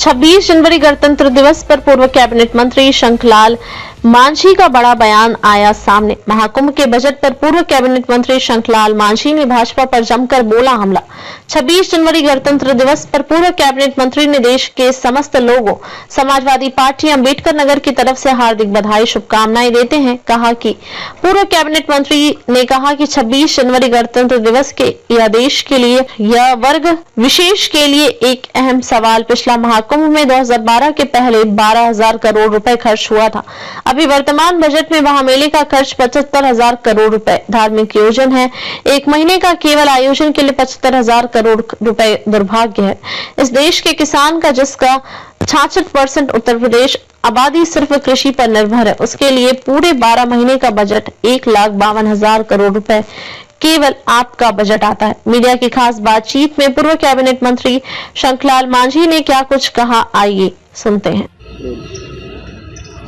26 जनवरी गणतंत्र दिवस पर पूर्व कैबिनेट मंत्री शंखलाल मांझी का बड़ा बयान आया सामने। महाकुंभ के बजट पर पूर्व कैबिनेट मंत्री शंखलाल मांझी ने भाजपा पर जमकर बोला हमला। 26 जनवरी गणतंत्र दिवस पर पूर्व कैबिनेट मंत्री ने देश के समस्त लोगों, समाजवादी पार्टी अम्बेडकर नगर की तरफ से हार्दिक बधाई, शुभकामनाएं देते हैं। कहा कि पूर्व कैबिनेट मंत्री ने कहा कि 26 जनवरी गणतंत्र दिवस के यह देश के लिए, यह वर्ग विशेष के लिए एक अहम सवाल। पिछला महाकुंभ में 2012 के पहले 12,000 करोड़ रुपए खर्च हुआ था। अभी वर्तमान बजट में महामेले का खर्च 75,000 करोड़ रुपए। धार्मिक आयोजन है, एक महीने का केवल आयोजन के लिए 75,000 करोड़ रुपए दुर्भाग्य है। इस देश के किसान का, जिसका 66% उत्तर प्रदेश आबादी सिर्फ कृषि पर निर्भर है, उसके लिए पूरे 12 महीने का बजट 1,52,000 करोड़ रुपए केवल आपका बजट आता है। मीडिया की खास बातचीत में पूर्व कैबिनेट मंत्री शंखलाल मांझी ने क्या कुछ कहा, आइए सुनते हैं।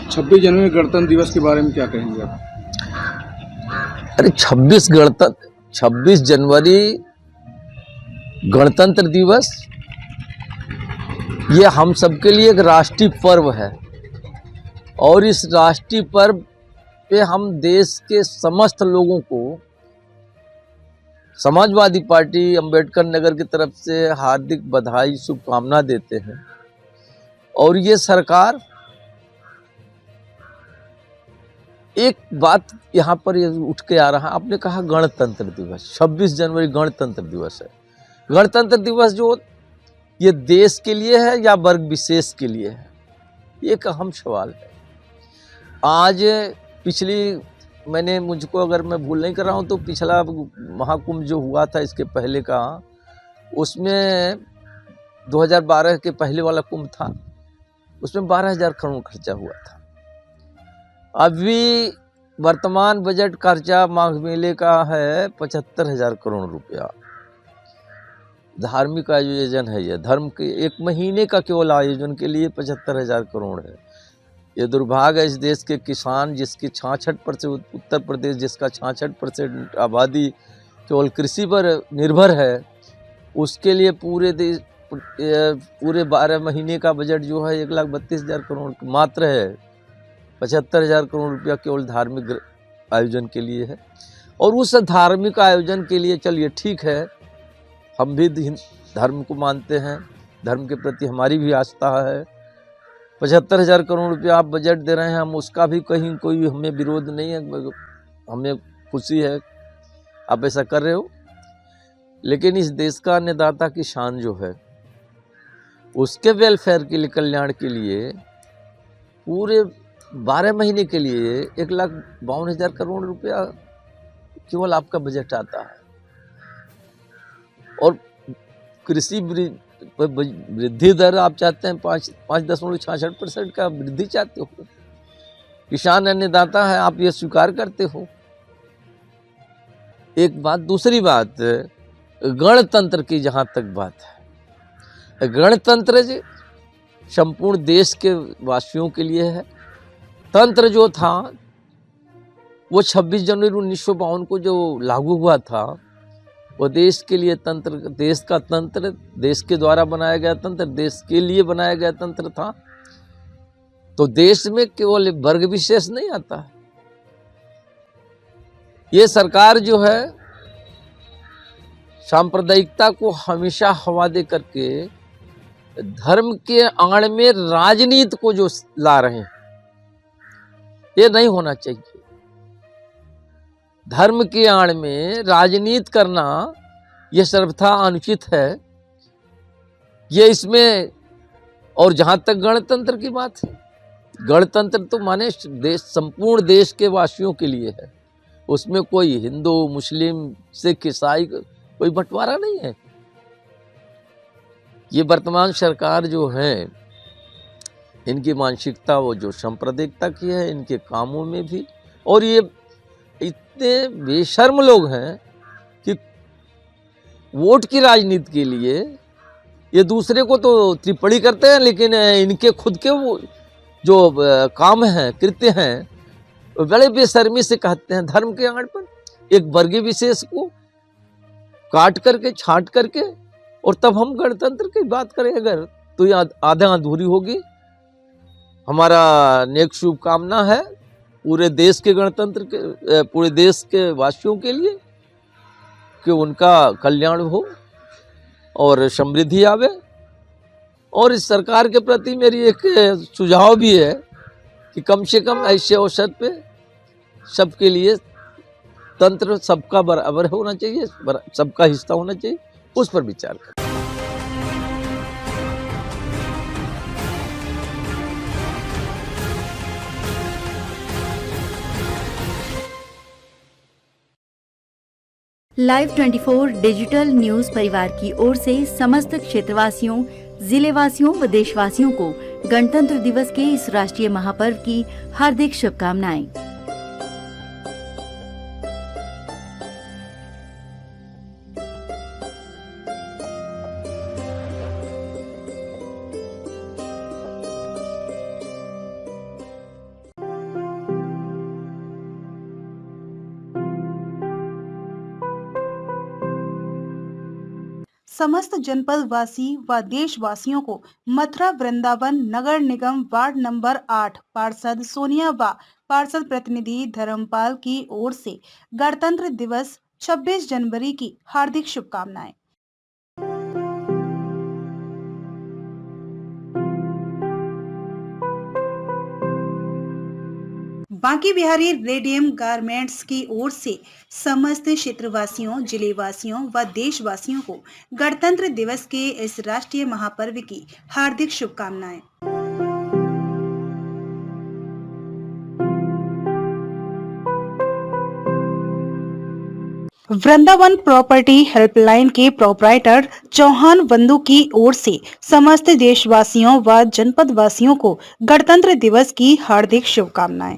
26 जनवरी गणतंत्र दिवस के बारे में क्या कहेंगे आप? अरे 26 जनवरी गणतंत्र दिवस ये हम सबके लिए एक राष्ट्रीय पर्व है और इस राष्ट्रीय पर्व पे हम देश के समस्त लोगों को समाजवादी पार्टी अम्बेडकर नगर की तरफ से हार्दिक बधाई, शुभकामना देते हैं। और ये सरकार एक बात यहाँ पर उठ के आ रहा है, आपने कहा गणतंत्र दिवस, 26 जनवरी गणतंत्र दिवस है। गणतंत्र दिवस जो ये देश के लिए है या वर्ग विशेष के लिए है, ये एक अहम सवाल है। आज मुझको अगर मैं भूल नहीं कर रहा हूँ तो पिछला महाकुंभ जो हुआ था इसके पहले का, उसमें 2012 के पहले वाला कुंभ था, उसमें 12,000 करोड़ खर्चा हुआ था। अभी वर्तमान बजट खर्चा माघ मेले का है 75,000 करोड़ रुपया। धार्मिक आयोजन है, ये धर्म के एक महीने का केवल आयोजन के लिए 75,000 करोड़ है। ये दुर्भाग्य है इस देश के किसान, जिसकी 66% उत्तर प्रदेश, जिसका 66% आबादी केवल कृषि पर निर्भर है, उसके लिए पूरे 12 महीने का बजट जो है 1,32,000 करोड़ मात्र है। 75,000 करोड़ रुपया केवल धार्मिक आयोजन के लिए है। और उस धार्मिक आयोजन के लिए चलिए ठीक है, हम भी धर्म को मानते हैं, धर्म के प्रति हमारी भी आस्था है। 75,000 करोड़ रुपया आप बजट दे रहे हैं, हम उसका भी कहीं कोई हमें विरोध नहीं है, हमें खुशी है आप ऐसा कर रहे हो। लेकिन इस देश का अन्नदाता की शान जो है, उसके वेलफेयर के लिए, कल्याण के लिए पूरे 12 महीने के लिए 1,52,000 करोड़ रुपया केवल आपका बजट आता है। और कृषि वृद्धि दर आप चाहते हैं 5.66% का वृद्धि चाहते हो। किसान अन्नदाता है, आप ये स्वीकार करते हो। एक बात, दूसरी बात, गणतंत्र की जहाँ तक बात है, गणतंत्र संपूर्ण देश के वासियों के लिए है। तंत्र जो था वो 26 जनवरी 1952 को जो लागू हुआ था, वो देश के लिए तंत्र, देश का तंत्र, देश के द्वारा बनाया गया तंत्र, देश के लिए बनाया गया तंत्र था। तो देश में केवल वर्ग विशेष नहीं आता है। ये सरकार जो है सांप्रदायिकता को हमेशा हवा दे करके धर्म के आड़ में राजनीति को जो ला रहे हैं, ये नहीं होना चाहिए। धर्म के आड़ में राजनीति करना ये सर्वथा अनुचित है। ये इसमें, और जहाँ तक गणतंत्र की बात है, गणतंत्र तो माने देश, संपूर्ण देश के वासियों के लिए है। उसमें कोई हिंदू, मुस्लिम, सिख, ईसाई कोई बंटवारा नहीं है। ये वर्तमान सरकार जो है, इनकी मानसिकता वो जो सांप्रदायिकता की है, इनके कामों में भी। और ये इतने बेशर्म लोग हैं कि वोट की राजनीति के लिए ये दूसरे को तो टिप्पणी करते हैं, लेकिन इनके खुद के वो जो काम हैं, कृत्य हैं, बड़े बेशर्मी से कहते हैं। धर्म के आड़ पर एक वर्गीय विशेष को काट करके, छांट करके, और तब हम गणतंत्र की बात करें अगर, तो ये आधा अधूरी होगी। हमारा नेक शुभकामना है पूरे देश के गणतंत्र के, पूरे देश के वासियों के लिए कि उनका कल्याण हो और समृद्धि आवे। और इस सरकार के प्रति मेरी एक सुझाव भी है कि कम से कम ऐसे अवसर पे सबके लिए तंत्र सबका बराबर होना चाहिए, सबका हिस्सा होना चाहिए, उस पर विचार करें। लाइव 24 डिजिटल न्यूज परिवार की ओर से समस्त क्षेत्रवासियों, जिलेवासियों व देशवासियों को गणतंत्र दिवस के इस राष्ट्रीय महापर्व की हार्दिक शुभकामनाएं। समस्त जनपद वासी व देशवासियों को मथुरा वृंदावन नगर निगम वार्ड नंबर 8 पार्षद सोनिया व पार्षद प्रतिनिधि धर्मपाल की ओर से गणतंत्र दिवस 26 जनवरी की हार्दिक शुभकामनाएं। बांकी बिहारी रेडियम गारमेंट्स की ओर से समस्त क्षेत्रवासियों, जिलेवासियों व देशवासियों को गणतंत्र दिवस के इस राष्ट्रीय महापर्व की हार्दिक शुभकामनाएं। वृंदावन प्रॉपर्टी हेल्पलाइन के प्रोपराइटर चौहान बंधु की ओर से समस्त देशवासियों व जनपद वासियों को गणतंत्र दिवस की हार्दिक शुभकामनाएं।